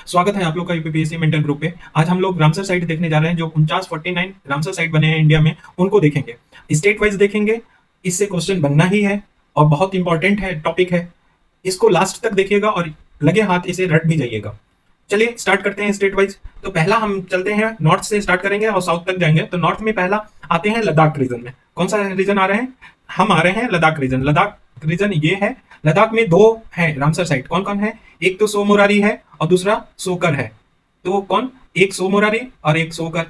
स्वागत है आप लोग का यूपीपीएससी मेंटर ग्रुप पे। आज हम लोग रामसर साइट देखने जा रहे हैं। जो 49 रामसर साइट बने हैं इंडिया में, उनको देखेंगे, स्टेट वाइज देखेंगे। इससे क्वेश्चन बनना ही है और बहुत इंपॉर्टेंट है, टॉपिक है। इसको लास्ट तक देखिएगा और लगे हाथ इसे रट भी जाइएगा। चलिए स्टार्ट करते हैं स्टेट वाइज। तो पहला हम चलते हैं, नॉर्थ से स्टार्ट करेंगे और साउथ तक जाएंगे। तो नॉर्थ में पहला आते हैं लद्दाख रीजन में। कौन सा रीजन आ रहे हैं? हम आ रहे हैं लद्दाख रीजन। लद्दाख रीजन ये है। लद्दाख में दो है रामसर साइट। कौन कौन है? एक तो सो मोरारी है और दूसरा सोकर है। तो कौन? एक सो मोरारी और एक सोकर।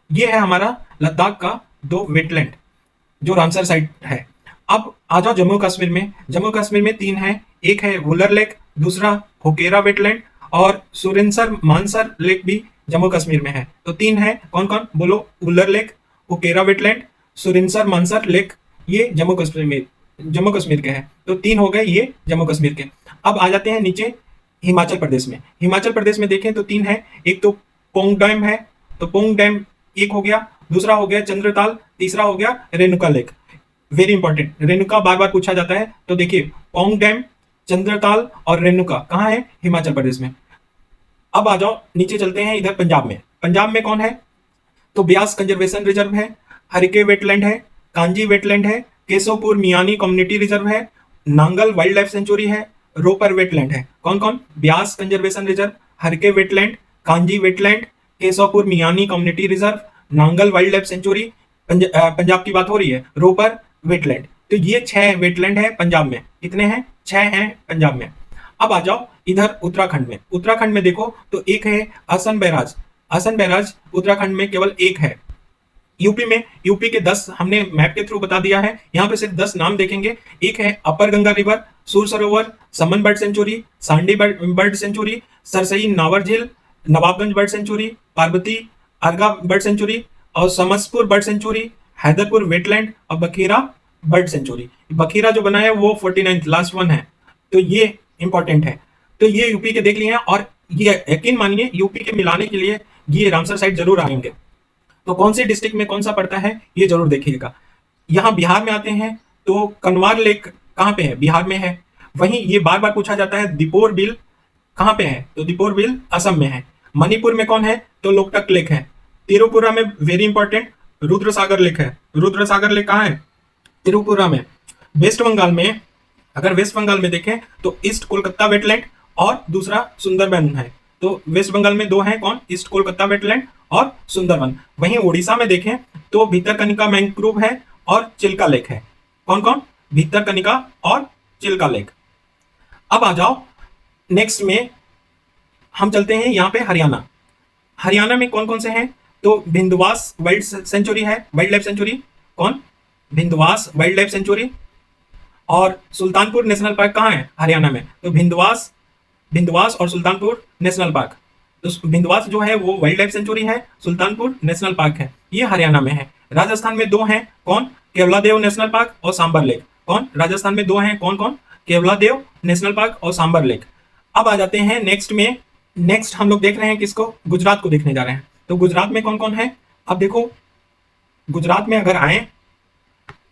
ये है हमारा लद्दाख का दो वेटलैंड जो रामसर साइट है। अब आ जाओ जम्मू कश्मीर में। जम्मू कश्मीर में तीन है। एक है वुलर लेक, दूसरा होकेरा वेटलैंड और सुरेंसर मानसर लेक भी जम्मू कश्मीर में है। तो तीन है। कौन कौन बोलो? Wular lake, Hokera wetland, Surinsar Mansar lake. ये जम्मू कश्मीर के हैं। तो तीन हो गए ये जम्मू कश्मीर के। अब आ जाते हैं नीचे हिमाचल प्रदेश में। हिमाचल प्रदेश में देखें तो तीन है। एक तो पोंग डैम है। तो पोंग डैम एक हो गया, दूसरा हो गया चंद्रताल, तीसरा हो गया Renuka lake. Very important, Renuka बार बार पूछा जाता है। तो देखिए पोंग डैम, चंद्रताल और रेणुका कहाँ है? हिमाचल प्रदेश में। अब आ जाओ नीचे चलते हैं इधर पंजाब में। पंजाब में कौन है? तो ब्यास कंजर्वेशन रिजर्व है, हरिके वेटलैंड है, कांजी वेटलैंड है, केशवपुर मियानी कम्युनिटी रिजर्व है, नांगल वाइल्ड लाइफ सेंचुरी है, रोपर वेटलैंड है। कौन कौन? Beas conservation reserve, Harike wetland, Kanjli wetland, Keshopur Miani community reserve, Nangal wildlife sanctuary. Punjab की बात हो रही है। रोपर वेटलैंड। तो ये 6 वेटलैंड है पंजाब में। कितने हैं? 6 हैं पंजाब में। अब आ जाओ इधर उत्तराखंड में। उत्तराखंड में देखो तो एक है असम बैराज। असम बैराज उत्तराखंड में केवल एक है। यूपी में, यूपी के 10 हमने मैप के थ्रू बता दिया है। यहाँ पे सिर्फ 10 नाम देखेंगे। एक है अपर Ganga river, Sur Sarovar, Saman bird sanctuary, Sandi bird sanctuary, Sarsai Nawar Jheel, Nawabganj bird sanctuary, Parvati Arga bird sanctuary और Samaspur bird sanctuary, Haiderpur wetland और बखीरा बर्ड सेंचुरी। बखीरा जो बना है वो 49 लास्ट वन है। तो ये इंपॉर्टेंट है। तो ये यूपी के देख लिए हैं और ये यकीन मानिए यूपी के मिलाने के लिए ये रामसर साइट जरूर आएंगे। तो कौन सी डिस्ट्रिक्ट में कौन सा पड़ता है ये जरूर देखिएगा। यहाँ बिहार में आते हैं तो कनवार लेक कहाँ पे है? बिहार में है। वहीं ये बार बार पूछा जाता है दीपोर बिल कहाँ पे है? तो दीपोर बिल असम में है। मणिपुर में कौन है? तो लोकटक लेक है। त्रिपुरा में वेरी इंपॉर्टेंट रुद्र सागर लेक है। रुद्र सागर लेक कहाँ है? त्रिपुरा में। वेस्ट बंगाल में, अगर वेस्ट बंगाल में देखें तो ईस्ट कोलकाता वेटलैंड और दूसरा सुंदरबन है। तो वेस्ट बंगाल में दो हैं। कौन? ईस्ट कोलकाता वेटलैंड और सुंदरबन। वहीं उड़ीसा में देखें तो भीतरकनिका मैंग्रोव है और चिल्का लेक है। कौन कौन? भीतरकनिका और चिल्का लेक। अब आ जाओ नेक्स्ट में हम चलते हैं यहाँ पे हरियाणा। हरियाणा में कौन कौन से हैं? तो भिंदवास वाइल्ड सेंचुरी है, वाइल्ड लाइफ सेंचुरी। कौन? भिंदवास वाइल्ड लाइफ सेंचुरी। और सुल्तानपुर नेशनल पार्क कहाँ है? हरियाणा में। तो भिंदवास और सुल्तानपुर नेशनल पार्क। तो भिंदवास जो है वो वाइल्ड लाइफ सेंचुरी है, सुल्तानपुर नेशनल पार्क है। ये हरियाणा में है। राजस्थान में दो हैं। कौन? केवलादेव नेशनल पार्क और सांबर लेक। कौन? राजस्थान में दो हैं। कौन कौन? केवलादेव नेशनल पार्क और सांबर लेक। अब आ जाते हैं नेक्स्ट में। नेक्स्ट हम लोग देख रहे हैं किसको? गुजरात को देखने जा रहे हैं। तो गुजरात में कौन कौन है? अब देखो गुजरात में अगर आए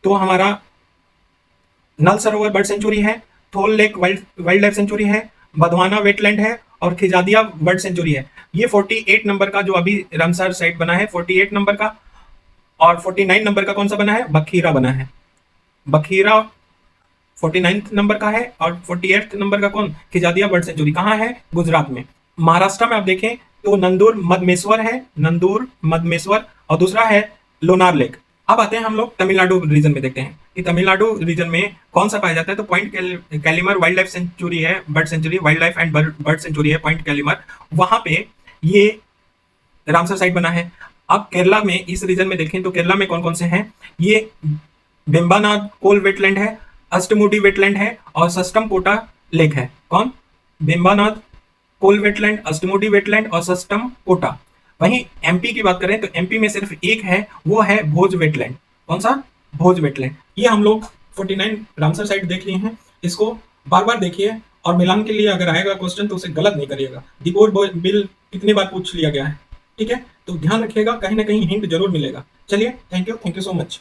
तो हमारा नल सरोवर बर्ड सेंचुरी है, थोल लेक वाइल्ड लाइफ सेंचुरी है, बधवाना वेटलैंड है और खिजादिया बर्ड सेंचुरी है। ये 48 नंबर का जो अभी रामसर साइट बना है 48 नंबर का। और 49 नंबर का कौन सा बना है? बखीरा बना है। बखीरा 49 नंबर का है और 48 नंबर का कौन? खिजादिया बर्ड सेंचुरी कहाँ है? गुजरात में। महाराष्ट्र में आप देखें तो नंदूर मदमेश्वर है, नंदूर मदमेश्वर और दूसरा है लोनार लेक। अब आते हैं हम लोग तमिलनाडु रीजन में, देखते हैं कि तमिलनाडु रीजन में कौन सा पाया जाता है। तो point Calimere wild life sanctuary है, bird sanctuary, wild life and bird sanctuary है पॉइंट कैलिमर। वहां पे ये रामसर साइट बना है। अब केरला में इस रीजन में देखें तो केरला में कौन कौन से हैं? ये बेम्बानाद कोल वेटलैंड है, अष्टमुडी वेटलैंड है और सस्टम कोटा लेक है। कौन? बेम्बानाद कोल वेटलैंड, अष्टमुडी वेटलैंड और सस्टम कोटा। वहीं एमपी की बात करें तो एमपी में सिर्फ एक है, वो है भोज वेटलैंड। कौन सा? भोज वेटलैंड। ये हम लोग 49 रामसर साइट देख लिए हैं। इसको बार बार देखिए और मिलान के लिए अगर आएगा क्वेश्चन तो उसे गलत नहीं करिएगा। दीपोर बिल कितनी बार पूछ लिया गया है, ठीक है? तो ध्यान रखिएगा, कहीं ना कहीं हिंट जरूर मिलेगा। चलिए, थैंक यू सो मच।